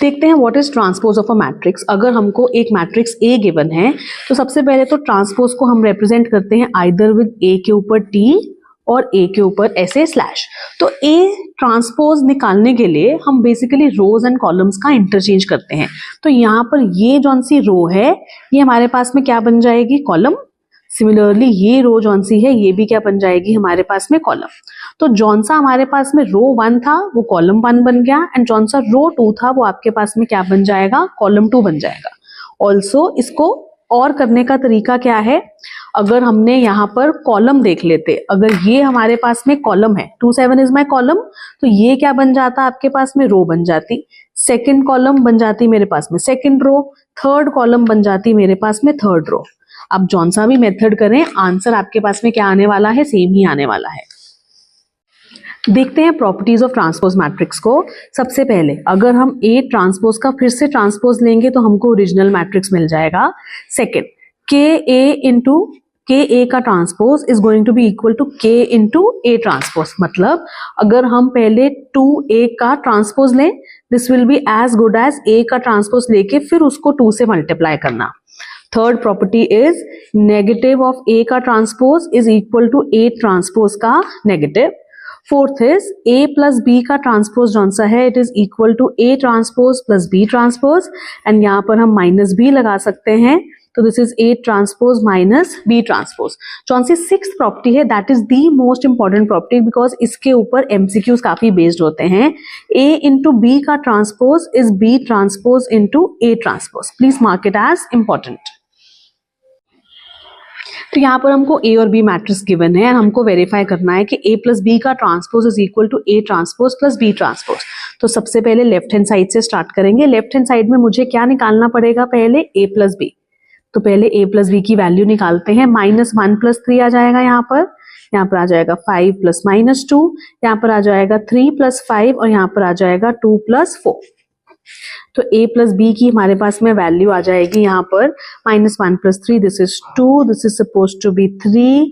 देखते हैं what is transpose of a matrix. अगर हमको एक मैट्रिक्स ए गिवन है तो सबसे पहले तो ट्रांसपोज को हम रिप्रेजेंट करते हैं आइदर विद ए के ऊपर टी और ए के ऊपर ऐसे स्लैश। तो ए ट्रांसपोज निकालने के लिए हम बेसिकली रोज एंड कॉलम्स का इंटरचेंज करते हैं। तो यहाँ पर ये जौन सी रो है ये हमारे पास में क्या बन जाएगी, कॉलम। सिमिलरली ये रो जौन सी है ये भी क्या बन जाएगी हमारे पास में, कॉलम। तो जौन सा हमारे पास में रो 1 था वो कॉलम 1 बन गया एंड जौन सा रो 2 था वो आपके पास में क्या बन जाएगा, कॉलम 2 बन जाएगा। ऑल्सो इसको और करने का तरीका क्या है, अगर हमने यहाँ पर कॉलम देख लेते, अगर ये हमारे पास में कॉलम है 2 7 इज माई कॉलम, तो ये क्या बन जाता आपके पास में, रो बन जाती। सेकेंड कॉलम बन जाती मेरे पास में सेकेंड रो, थर्ड कॉलम बन जाती मेरे पास में थर्ड रो। अब जौन सा भी मेथड करें आंसर आपके पास में क्या आने वाला है, सेम ही आने वाला है। देखते हैं प्रॉपर्टीज ऑफ ट्रांसपोज मैट्रिक्स को। सबसे पहले अगर हम ए ट्रांसपोज का फिर से ट्रांसपोज लेंगे तो हमको ओरिजिनल मैट्रिक्स मिल जाएगा। सेकेंड, के ए इंटू के ए का transpose is going to be equal to K into A transpose. मतलब अगर हम पहले 2a का ट्रांसपोज लें this will be as good as A का ट्रांसपोज लेके फिर उसको 2 से मल्टीप्लाई करना। Third property is negative of A का transpose is equal to A transpose का negative. Fourth is A plus B का ट्रांसपोज जौन सा है it is equal to A transpose plus B transpose and यहाँ पर हम माइनस बी लगा सकते हैं, तो this is A transpose minus B transpose. जौन सी सिक्स्थ प्रॉपर्टी है that is the most important property because इसके ऊपर एमसीक्यूज काफी बेस्ड होते हैं। ए इंटू बी का transpose is B transpose into A transpose. Please mark it as important. तो यहाँ पर हमको ए और बी मैट्रिक्स गिवन है, हमको वेरीफाई करना है कि ए प्लस बी का transpose is equal to A transpose plus B transpose. तो सबसे पहले लेफ्ट हैंड साइड से स्टार्ट करेंगे। लेफ्ट हैंड साइड में मुझे क्या निकालना पड़ेगा, पहले ए प्लस बी। तो पहले ए प्लस बी की वैल्यू निकालते हैं। -1 प्लस 3 आ जाएगा यहाँ पर आ जाएगा 5 प्लस -2, यहाँ पर आ जाएगा 3 प्लस 5 और यहाँ पर आ जाएगा 2 प्लस 4। तो a प्लस बी की हमारे पास में वैल्यू आ जाएगी यहाँ पर -1 plus 3 this is 2, this is suppose to be 3,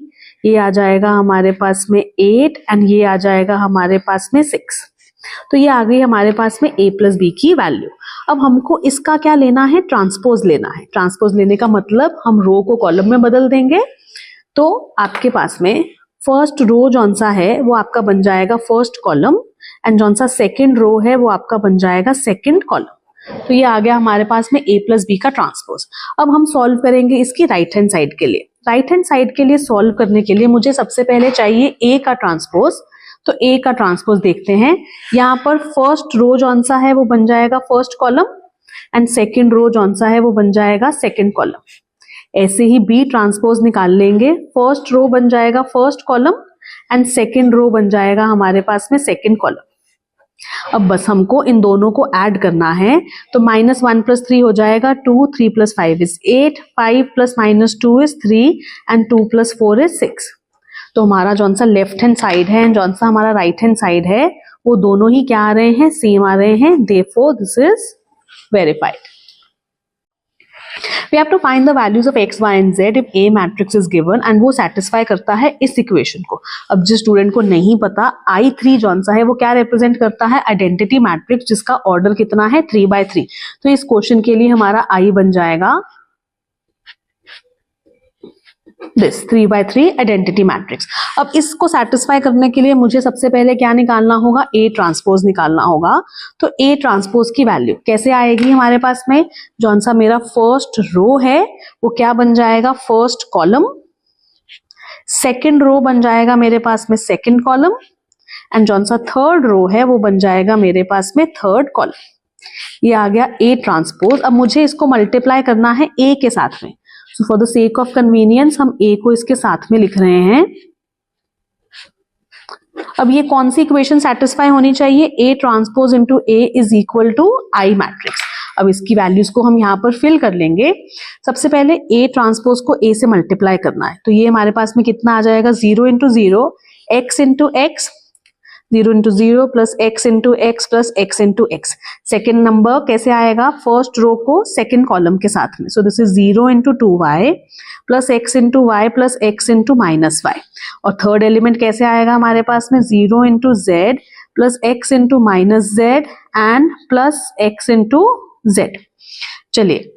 ये आ जाएगा हमारे पास में 8 एंड ये आ जाएगा हमारे पास में 6। तो ये आ गई हमारे पास में a प्लस बी की वैल्यू। अब हमको इसका क्या लेना है, ट्रांसपोज लेना है। ट्रांसपोज लेने का मतलब हम रो को कॉलम में बदल देंगे। तो आपके पास में फर्स्ट रो जौन सा है वो आपका बन जाएगा फर्स्ट कॉलम एंड जौन सा सेकेंड रो है वो आपका बन जाएगा सेकेंड कॉलम। तो ये आ गया हमारे पास में a प्लस बी का ट्रांसपोज। अब हम सॉल्व करेंगे इसकी राइट हैंड साइड के लिए। राइट हैंड साइड के लिए सॉल्व करने के लिए मुझे सबसे पहले चाहिए a का ट्रांसपोज। तो a का ट्रांसपोज देखते हैं। यहाँ पर फर्स्ट रो जौन सा है वो बन जाएगा first column and second row जौन सा है वो बन जाएगा सेकेंड कॉलम। ऐसे ही b ट्रांसपोज निकाल लेंगे। फर्स्ट रो बन जाएगा first column and second row बन जाएगा हमारे पास में सेकेंड कॉलम। अब बस हमको इन दोनों को ऐड करना है। तो -1 प्लस 3 हो जाएगा 2, 3 plus 5 is 8, 5 plus -2 is 3 and 2 plus 4 is 6। तो हमारा जौन सा लेफ्ट हैंड साइड है एंड जौन सा हमारा राइट हैंड साइड है वो दोनों ही क्या आ रहे हैं, सेम आ रहे हैं। Therefore this is verified. We have to find the values of x, y and z if A matrix is given and वो satisfy करता है इस इक्वेशन को। अब जिस स्टूडेंट को नहीं पता I3 जौन सा है वो क्या रिप्रेजेंट करता है, आइडेंटिटी मैट्रिक्स जिसका ऑर्डर कितना है 3/3। तो इस क्वेश्चन के लिए हमारा I बन जाएगा दिस 3/3 आइडेंटिटी मैट्रिक्स। अब इसको सेटिस्फाई करने के लिए मुझे सबसे पहले क्या निकालना होगा, ए ट्रांसपोज निकालना होगा। तो ए ट्रांसपोज की वैल्यू कैसे आएगी हमारे पास में, जौन सा मेरा फर्स्ट रो है वो क्या बन जाएगा, फर्स्ट कॉलम। सेकेंड रो बन जाएगा मेरे पास में सेकेंड कॉलम एंड जौन सा थर्ड रो है वो बन जाएगा मेरे पास में थर्ड कॉलम। ये आ गया ए ट्रांसपोज। अब मुझे इसको मल्टीप्लाई करना है ए के साथ में। So for the sake of convenience हम a को इसके साथ में लिख रहे हैं। अब ये कौन सी इक्वेशन सेटिस्फाई होनी चाहिए, a transpose into a is equal to I matrix. अब इसकी वैल्यूज को हम यहाँ पर फिल कर लेंगे। सबसे पहले a ट्रांसपोज को a से मल्टीप्लाई करना है। तो ये हमारे पास में कितना आ जाएगा, 0 into 0 x into x, 0 into 0 plus x into X plus x into x. Second number कैसे आएगा, फर्स्ट रो को सेकेंड कॉलम के साथ में। So this is 0 into 2y plus x into Y plus x into -y। और third element कैसे आएगा हमारे पास में, 0 into z plus x into -z and plus x into z। चलिए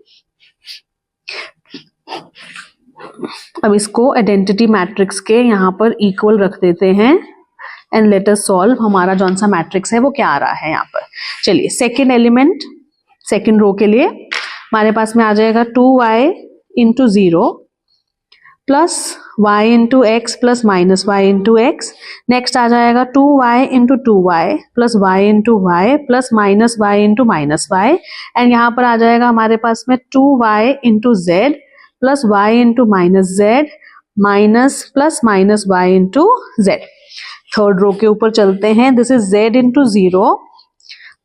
अब इसको आइडेंटिटी मैट्रिक्स के यहाँ पर इक्वल रख देते हैं एंड लेट अस सॉल्व। हमारा जौन सा मैट्रिक्स है वो क्या आ रहा है यहाँ पर। चलिए सेकेंड एलिमेंट सेकेंड रो के लिए हमारे पास में आ जाएगा 2y into 0 plus y into X plus minus Y into X. Next आ जाएगा 2y into 2y plus Y into Y plus minus Y into minus Y. And यहाँ पर आ जाएगा हमारे पास में 2y into Z plus Y into minus Z minus plus minus Y into Z. Third row के ऊपर चलते हैं। This is z into 0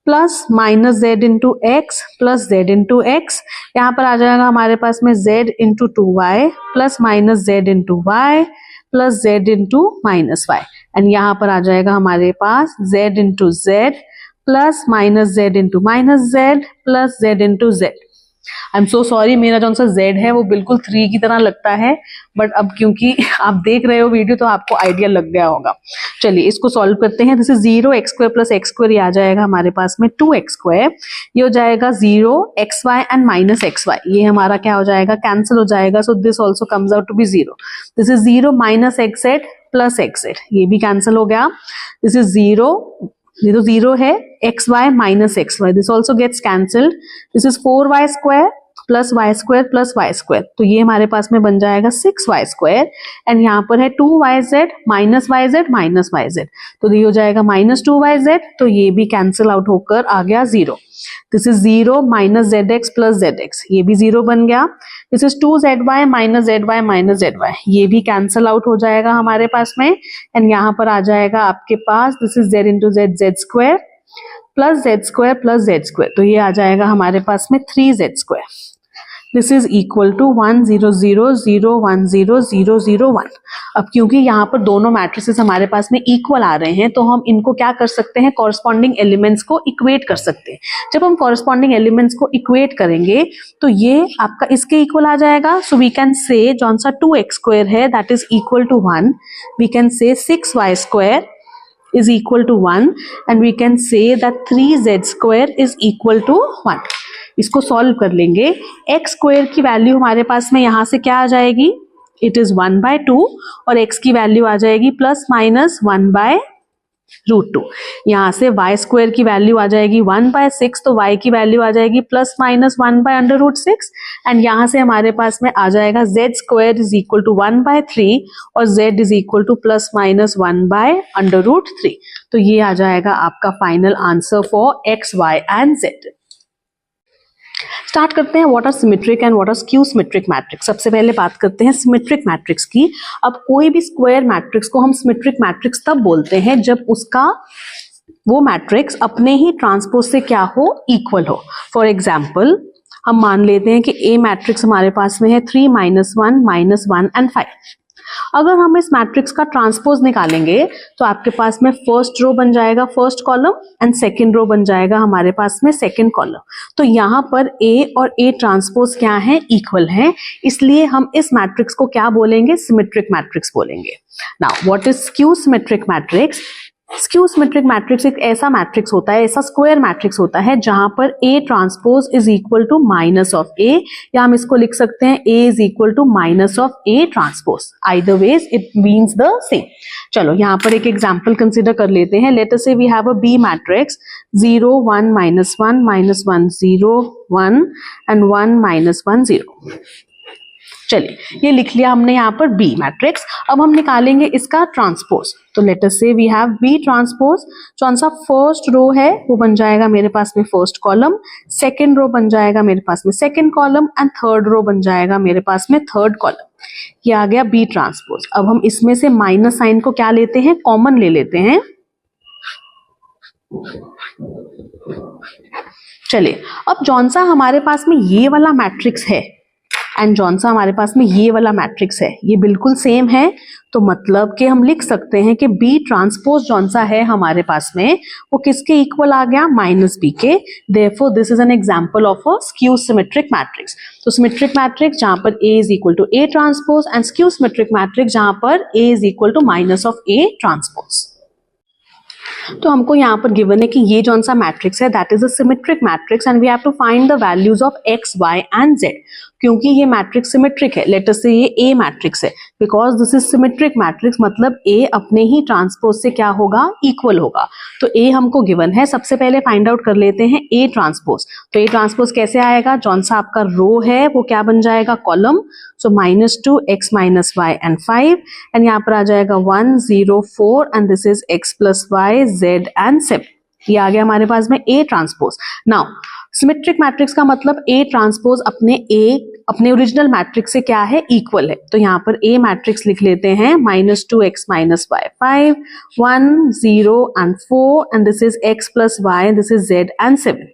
plus minus Z into X plus Z into X. यहाँ पर आ जाएगा हमारे पास में z into 2y plus minus Z into Y plus Z into minus Y. And यहाँ पर आ जाएगा हमारे पास z into Z plus minus Z into minus Z plus Z into Z. I am so sorry, मेरा जो सा z है वो बिल्कुल 3 की तरह लगता है, बट अब क्योंकि आप देख रहे हो वीडियो तो आपको आइडिया लग गया होगा। चलिए इसको सॉल्व करते हैं। This is 0 x square plus x square, ये आ जाएगा हमारे पास में 2x स्क्वायर। ये हो जाएगा 0 xy एंड माइनस xy, ये हमारा क्या हो जाएगा, कैंसिल हो जाएगा। So this also comes out to be 0। This is 0 minus xz plus xz, ये भी कैंसिल हो गया। दिस इज 0, ये तो 0 है, xy minus xy, this also gets cancelled. This is 4y square plus Y square plus Y square, तो ये हमारे पास में बन जाएगा 6y स्क्वायर। एंड यहाँ पर है 2yz minus yz minus yz, तो ये हो जाएगा माइनस 2yz, तो ये भी कैंसिल आउट होकर आ गया 0। This is 0 minus zx plus zx, ये भी 0 बन गया। This is 2zy minus zy minus zy, ये भी कैंसिल आउट हो जाएगा हमारे पास में। एंड यहाँ पर आ जाएगा आपके पास this is z into z square plus z square plus z square, तो ये आ जाएगा हमारे पास में 3z square. This is equal to 1 0 0 0 1 0 0 0 1। अब क्योंकि यहाँ पर दोनों मैट्रिसेस हमारे पास में इक्वल आ रहे हैं, तो हम इनको क्या कर सकते हैं, कॉरस्पॉन्डिंग एलिमेंट्स को इक्वेट कर सकते हैं। जब हम कॉरस्पॉन्डिंग एलिमेंट्स को इक्वेट करेंगे तो ये आपका इसके इक्वल आ जाएगा। सो वी कैन से जौन सा 2x स्क्वायर है that is equal to 1, we can say 6y square is equal to 1 and we can say that 3z square is equal to 1। इसको सॉल्व कर लेंगे। x स्क्वायर की value हमारे पास में यहाँ से क्या आ जाएगी, इट इज 1/2 और x की वैल्यू आ जाएगी प्लस माइनस 1/√2। यहाँ से y स्क्वायर की वैल्यू आ जाएगी 1/6, तो y की वैल्यू आ जाएगी प्लस माइनस 1/√6। एंड यहाँ से हमारे पास में आ जाएगा z square is equal to 1/3 और z is equal to plus minus 1/√3। तो ये आ जाएगा आपका final answer for x, y and z। Start करते हैं what are symmetric and what are skew symmetric matrix. सबसे पहले बात करते हैं सिमेट्रिक मैट्रिक्स की। अब कोई भी स्क्वायर मैट्रिक्स को हम सिमेट्रिक मैट्रिक्स तब बोलते हैं जब उसका वो मैट्रिक्स अपने ही ट्रांसपोज से क्या हो, इक्वल हो। फॉर एग्जाम्पल हम मान लेते हैं कि A मैट्रिक्स हमारे पास में है 3 -1 -1 एंड 5। अगर हम इस मैट्रिक्स का ट्रांसपोज निकालेंगे तो आपके पास में फर्स्ट रो बन जाएगा first column and second row बन जाएगा हमारे पास में सेकंड कॉलम। तो यहाँ पर A और A ट्रांसपोज क्या है, इक्वल है, इसलिए हम इस मैट्रिक्स को क्या बोलेंगे, सिमेट्रिक मैट्रिक्स बोलेंगे। Now what is skew symmetric matrix. Skew symmetric matrix एक ऐसा मैट्रिक्स होता है, ऐसा स्क्वायर मैट्रिक्स होता है जहां पर A transpose is equal to minus of A, या हम इसको लिख सकते हैं A is equal to minus of A transpose. Either ways it means the same. चलो यहाँ पर एक एग्जांपल कंसीडर कर लेते हैं। Let us say we have a B matrix 0 1 -1 -1 0 1 and 1 -1 0। चलिए ये लिख लिया हमने यहाँ पर B मैट्रिक्स। अब हम निकालेंगे इसका ट्रांसपोज। तो late us say we have B transpose. कौन सा फर्स्ट रो है वो बन जाएगा मेरे पास में फर्स्ट कॉलम, सेकंड रो बन जाएगा मेरे पास में second column and third row बन जाएगा मेरे पास में थर्ड कॉलम। ये आ गया B ट्रांसपोज। अब हम इसमें से माइनस साइन को क्या लेते हैं, कॉमन ले लेते हैं। चलिए अब जौन सा हमारे पास में ये वाला मैट्रिक्स है एंड जौन सा हमारे पास में ये वाला मैट्रिक्स है, ये बिल्कुल सेम है, तो मतलब कि हम लिख सकते हैं कि B ट्रांसपोज जौन सा है हमारे पास में वो किसके इक्वल आ गया, माइनस B के। Therefore this is an example of a skew symmetric matrix. तो सिमेट्रिक मैट्रिक्स जहां पर A is equal to A transpose and skew symmetric matrix जहां पर A is equal to minus of A transpose. तो हमको यहाँ पर गिवन है कि ये जौन सा मैट्रिक्स है that is a symmetric matrix and we have to find the values of X Y and Z. क्योंकि ये मैट्रिक्स सिमेट्रिक है, लेट अस से ये ए मैट्रिक्स है, because this is symmetric matrix, मतलब ए अपने ही transpose से क्या होगा, इक्वल होगा। तो ए हमको गिवन है, सबसे पहले फाइंड आउट कर लेते हैं ए ट्रांसपोज। तो ए ट्रांसपोज कैसे आएगा, जौन सा आपका रो है वो क्या बन जाएगा, column. So -2 x minus Y and 5 and यहाँ पर आ जाएगा 1 0 4 and this is x plus Y Z and 7। ये आ गया हमारे पास में A transpose. Now symmetric matrix का मतलब ए ट्रांसपोज अपने ओरिजिनल मैट्रिक्स से क्या है, इक्वल है। तो यहाँ पर ए मैट्रिक्स लिख लेते हैं -2 x minus Y 5 1 0 and 4 and this is x plus Y, this is z and 7।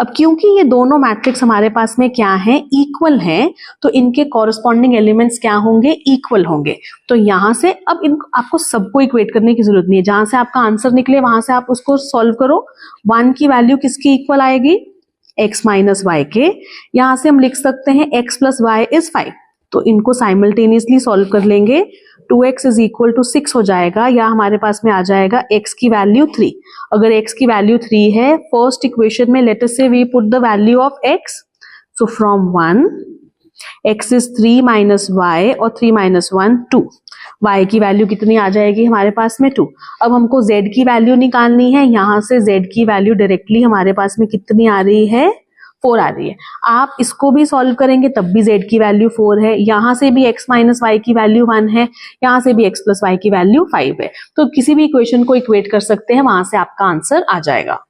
अब क्योंकि ये दोनों मैट्रिक्स हमारे पास में क्या है, इक्वल हैं, तो इनके कॉरस्पॉन्डिंग एलिमेंट्स क्या होंगे, इक्वल होंगे। तो यहां से अब इनको आपको सबको इक्वेट करने की जरूरत नहीं है, जहां से आपका आंसर निकले वहां से आप उसको सॉल्व करो। 1 की वैल्यू किसकी इक्वल आएगी, x माइनस वाई के। यहां से हम लिख सकते हैं x प्लस वाई इज 5, तो इनको साइमल्टेनियसली सॉल्व कर लेंगे। 2x इज इक्वल टू 6 हो जाएगा, या हमारे पास में आ जाएगा x की वैल्यू 3। अगर x की वैल्यू 3 है, फर्स्ट इक्वेशन में let us say we put the value of x, so from 1 x is 3 minus y और 3 माइनस 1 2, y की वैल्यू कितनी आ जाएगी हमारे पास में 2। अब हमको z की वैल्यू निकालनी है, यहां से z की वैल्यू डायरेक्टली हमारे पास में कितनी आ रही है, 4 आ रही है। आप इसको भी सॉल्व करेंगे तब भी z की वैल्यू 4 है, यहां से भी x माइनस वाई की वैल्यू 1 है, यहां से भी x प्लस वाई की वैल्यू 5 है। तो किसी भी इक्वेशन को इक्वेट कर सकते हैं, वहां से आपका आंसर आ जाएगा।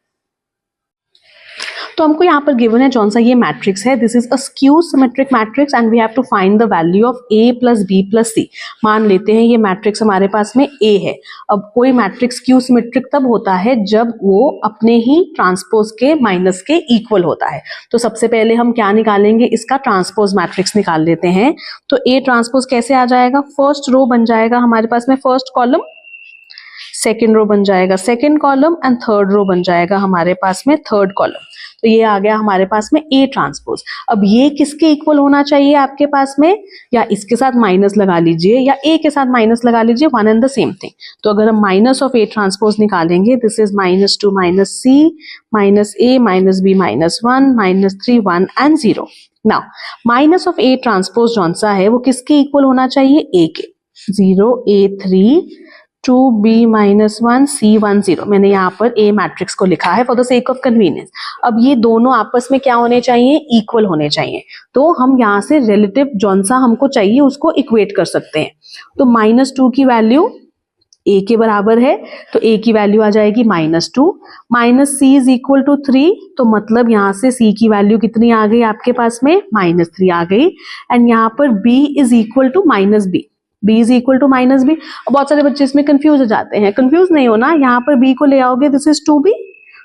तो हमको यहाँ पर गिवन है जौन सा ये मैट्रिक्स है, this is a skew symmetric matrix and we have to find the value of a plus b plus c। मान लेते हैं ये मैट्रिक्स हमारे पास में a है। अब कोई मैट्रिक्स स्क्यू सिमेट्रिक तब होता है जब वो अपने ही ट्रांसपोज के माइनस के इक्वल होता है। तो सबसे पहले हम क्या निकालेंगे, इसका ट्रांसपोज मैट्रिक्स निकाल लेते हैं। तो a ट्रांसपोज कैसे आ जाएगा, फर्स्ट रो बन जाएगा हमारे पास में फर्स्ट कॉलम, सेकेंड रो बन जाएगा second column and third row बन जाएगा हमारे पास में थर्ड कॉलम। तो ये आ गया हमारे पास में ए ट्रांसपोज। अब ये किसके इक्वल होना चाहिए आपके पास में, या इसके साथ माइनस लगा लीजिए या ए के साथ माइनस लगा लीजिए, one and the same thing. तो अगर हम माइनस ऑफ ए ट्रांसपोज निकालेंगे, this is -2 minus C minus A minus B minus 1 minus 3 1 and 0। Now minus of A transpose जौन सा है वो किसके इक्वल होना चाहिए, ए के। 0 A3 2b माइनस 1 C1 0। मैंने यहाँ पर ए मैट्रिक्स को लिखा है for the sake of convenience. अब ये दोनों आपस में क्या होने चाहिए, इक्वल होने चाहिए। तो हम यहाँ से रिलेटिव जौन सा हमको चाहिए उसको इक्वेट कर सकते हैं। तो -2 की वैल्यू a के बराबर है, तो a की वैल्यू आ जाएगी -2 minus c is equal to 3। तो मतलब यहाँ से c की वैल्यू कितनी आ गई आपके पास में, -3 आ गई। एंड यहाँ पर b is equal to -b, b is equal to -b। बहुत सारे बच्चे इसमें कंफ्यूज हो जाते हैं, कंफ्यूज नहीं होना, यहाँ पर b को ले आओगे, दिस इज 2b।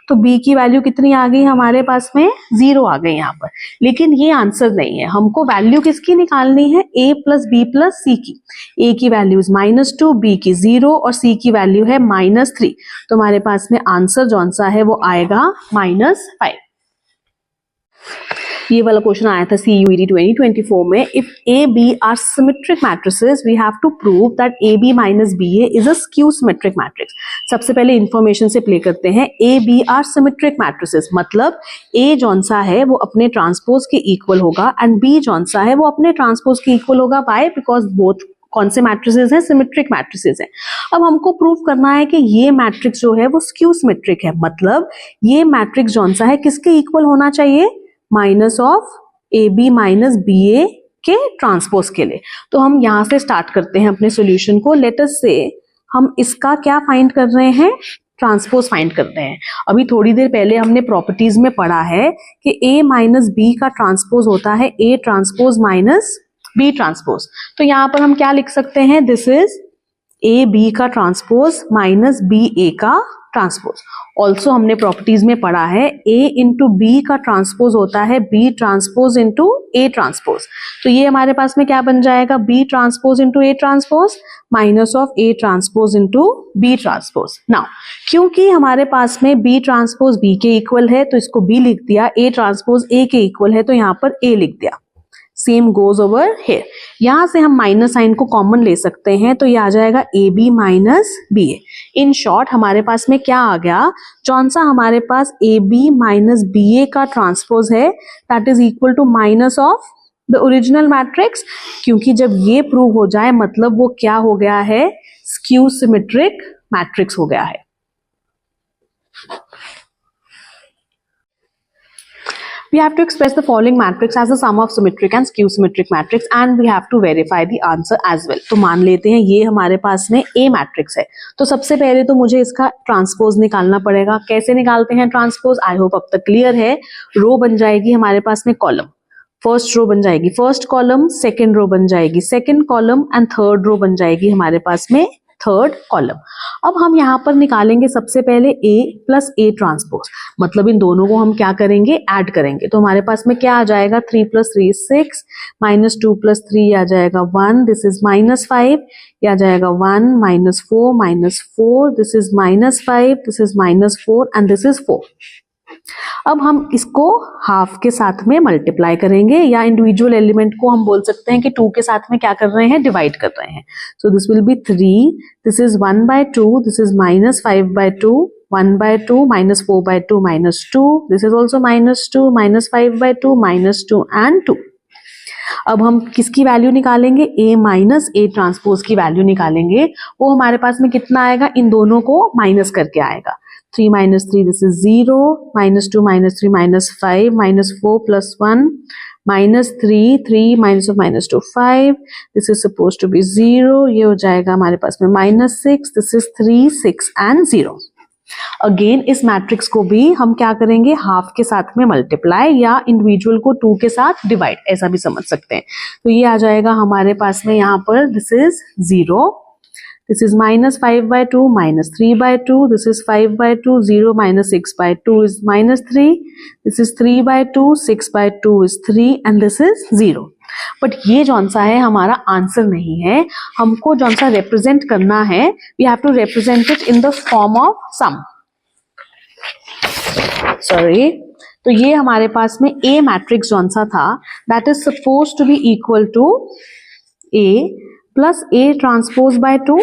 तो b की वैल्यू कितनी आ गई हमारे पास में, 0 आ गई यहाँ पर। लेकिन ये आंसर नहीं है, हमको वैल्यू किसकी निकालनी है, a plus b plus c की। a की वैल्यू -2, b की 0 और c की वैल्यू है -3। तो हमारे पास में आंसर जौन सा है वो आएगा -5। ये वाला क्वेश्चन आया था CUET 2024 में। If A B are symmetric matrices we have to prove that A B minus B A is a skew symmetric matrix. सबसे पहले इंफॉर्मेशन से प्ले करते हैं। A B are symmetric matrices मतलब ए जौन सा है वो अपने ट्रांसपोज के इक्वल होगा एंड बी जौन सा है वो अपने ट्रांसपोज के इक्वल होगा। व्हाई, बिकॉज बोथ कौन से मैट्रिसेस हैं, सिमेट्रिक मैट्रिसेस हैं। अब हमको प्रूव करना है कि ये मैट्रिक्स जो है वो स्क्यू सिमेट्रिक है, मतलब ये मैट्रिक्स जौन सा है किसके इक्वल होना चाहिए, minus of A B minus B A के ट्रांसपोज के लिए। तो हम यहां से स्टार्ट करते हैं अपने सॉल्यूशन को। लेट अस से हम इसका क्या फाइंड कर रहे हैं, ट्रांसपोज फाइंड कर रहे हैं। अभी थोड़ी देर पहले हमने प्रॉपर्टीज में पढ़ा है कि ए माइनस बी का ट्रांसपोज होता है A transpose minus B transpose. तो यहां पर हम क्या लिख सकते हैं, दिस इज ए बी का ट्रांसपोज माइनस बी ए का ट्रांसपोज। ऑल्सो हमने प्रॉपर्टीज में पढ़ा है a इंटू बी का ट्रांसपोज होता है b transpose into A transpose. तो ये हमारे पास में क्या बन जाएगा, b transpose into A transpose minus of A transpose into B transpose. Now क्योंकि हमारे पास में b ट्रांसपोज b के इक्वल है तो इसको b लिख दिया, a ट्रांसपोज a के इक्वल है तो यहाँ पर a लिख दिया। Same goes over here. यहां से हम माइनस साइन को कॉमन ले सकते हैं, तो ये आ जाएगा A B minus B A. In short हमारे पास में क्या आ गया, कौन सा हमारे पास A B minus B A का ट्रांसपोज है, that is equal to minus of the original matrix. क्योंकि जब ये प्रूव हो जाए मतलब वो क्या हो गया है, स्क्यू सिमेट्रिक मैट्रिक्स हो गया है। We have to express the following matrix as the sum of symmetric and skew symmetric matrix and we have to verify the answer as well। तो मान लेते हैं ये हमारे पास में A मैट्रिक्स है, तो सबसे पहले तो मुझे इसका ट्रांसपोज निकालना पड़ेगा। कैसे निकालते हैं ट्रांसपोज, आई होप अब तक क्लियर है। रो बन जाएगी हमारे पास में कॉलम, फर्स्ट रो बन जाएगी फर्स्ट कॉलम, सेकेंड रो बन जाएगी second column and third row बन जाएगी हमारे पास में थर्ड कॉलम। अब हम यहाँ पर निकालेंगे सबसे पहले A प्लस ए ट्रांसपोज, मतलब इन दोनों को हम क्या करेंगे, ऐड करेंगे। तो हमारे पास में क्या आ जाएगा, 3 प्लस 3 is 6, माइनस 2 प्लस 3 आ जाएगा 1, दिस इज माइनस 5, ये आ जाएगा 1 minus 4, this is minus 5, this is minus 4 and this is 4। अब हम इसको हाफ के साथ में मल्टीप्लाई करेंगे, या इंडिविजुअल एलिमेंट को हम बोल सकते हैं कि 2 के साथ में क्या कर रहे हैं, डिवाइड कर रहे हैं। So this will B 3, this is 1/2, this is minus 5/2, 1/2 minus 4/2 minus 2, this is also minus 2, minus 5/2 minus 2 and 2। अब हम किसकी वैल्यू निकालेंगे, A माइनस ए ट्रांसपोज की वैल्यू निकालेंगे। वो हमारे पास में कितना आएगा, इन दोनों को माइनस करके आएगा। 3 minus 3, this is 0, minus 2 minus 3 minus 5, minus 4 plus 1, minus 3 minus of minus 2 5, this is supposed to be 0, ये हो जाएगा हमारे पास में minus 6, this is 3 6 and 0। Again इस मैट्रिक्स को भी हम क्या करेंगे, हाफ के साथ में मल्टीप्लाई या इंडिविजुअल को 2 के साथ डिवाइड, ऐसा भी समझ सकते हैं। तो ये आ जाएगा हमारे पास में यहाँ पर, this is 0, this is minus 5/2 minus 3/2, this is 5/2, 0 minus 6/2 is minus 3, this is 3/2, 6/2 is 3 and this is 0। But ये जौन सा है हमारा आंसर नहीं है, हमको जौन सा रिप्रेजेंट करना है, we have to represent it in the form of sum। Sorry, तो ये हमारे पास में A मैट्रिक्स जौन सा था, that is supposed to be equal to A plus A transpose bye 2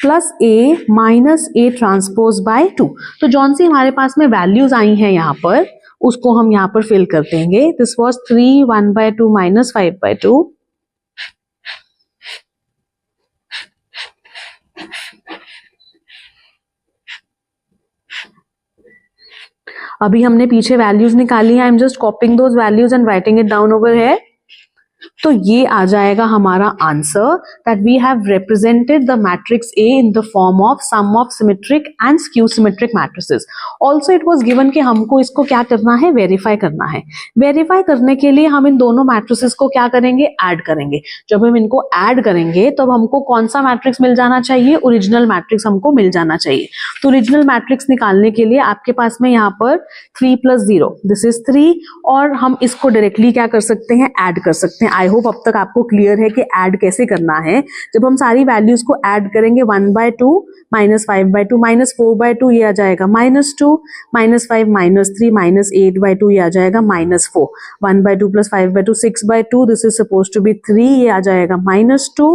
plus A minus A transpose bye 2। तो जौन सी हमारे पास में वैल्यूज आई हैं यहाँ पर, उसको हम यहाँ पर फिल कर देंगे। दिस वाज 3 1/2 माइनस 5/2, अभी हमने पीछे वैल्यूज निकाली है, I am just copying those values and writing it down over here. तो ये आ जाएगा हमारा answer, that we have represented the matrix A in the form of sum of symmetric and skew symmetric matrices. Also it was given कि हमको इसको क्या करना है, वेरीफाई करना है। वेरीफाई करने के लिए हम इन दोनों मैट्रिसेस को क्या करेंगे, ऐड करेंगे। जब हम इनको ऐड करेंगे तब हमको कौन सा मैट्रिक्स मिल जाना चाहिए, ओरिजिनल मैट्रिक्स हमको मिल जाना चाहिए। तो ओरिजिनल मैट्रिक्स निकालने के लिए आपके पास में यहाँ पर 3 + 0 दिस इज 3, और हम इसको डायरेक्टली क्या कर सकते हैं, ऐड कर सकते हैं। आई होप अब तक आपको क्लियर है कि ऐड कैसे करना है। जब हम सारी वैल्यूज को ऐड करेंगे, 1/2 माइनस 5/2 माइनस 4/2 ये आ जाएगा -2, -5 -3 -8/2 ये आ जाएगा -4, 1/2 प्लस 5/2 6/2, this is suppose to be 3, ये आ जाएगा -2,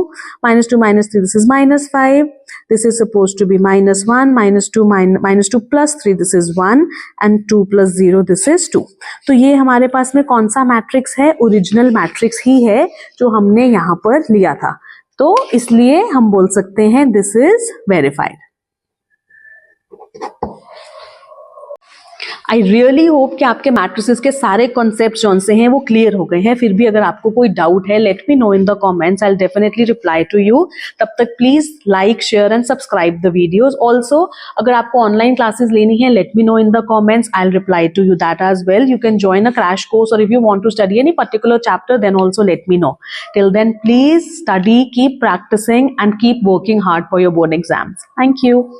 -2 -3 this is -5, this is supposed to be -1, -2 plus 3 this is 1 and 2 plus 0 this is 2। तो ये हमारे पास में कौन सा मैट्रिक्स है, ओरिजिनल मैट्रिक्स ही है जो हमने यहाँ पर लिया था। तो इसलिए हम बोल सकते हैं this is verified. I really hope कि आपके मैट्रिसेस के सारे कॉन्सेप्ट जो से हैं वो क्लियर हो गए हैं। फिर भी अगर आपको कोई डाउट है, let me know in the comments, I will definitely reply to you. तब तक please like, share and subscribe the videos. Also अगर आपको ऑनलाइन क्लासेस लेनी है, let me know in the comments, I will reply to you that as well. You can join a crash course, और if you want to study any particular chapter then also let me know. Till then please study, keep practising and keep working hard for your board exams. Thank you.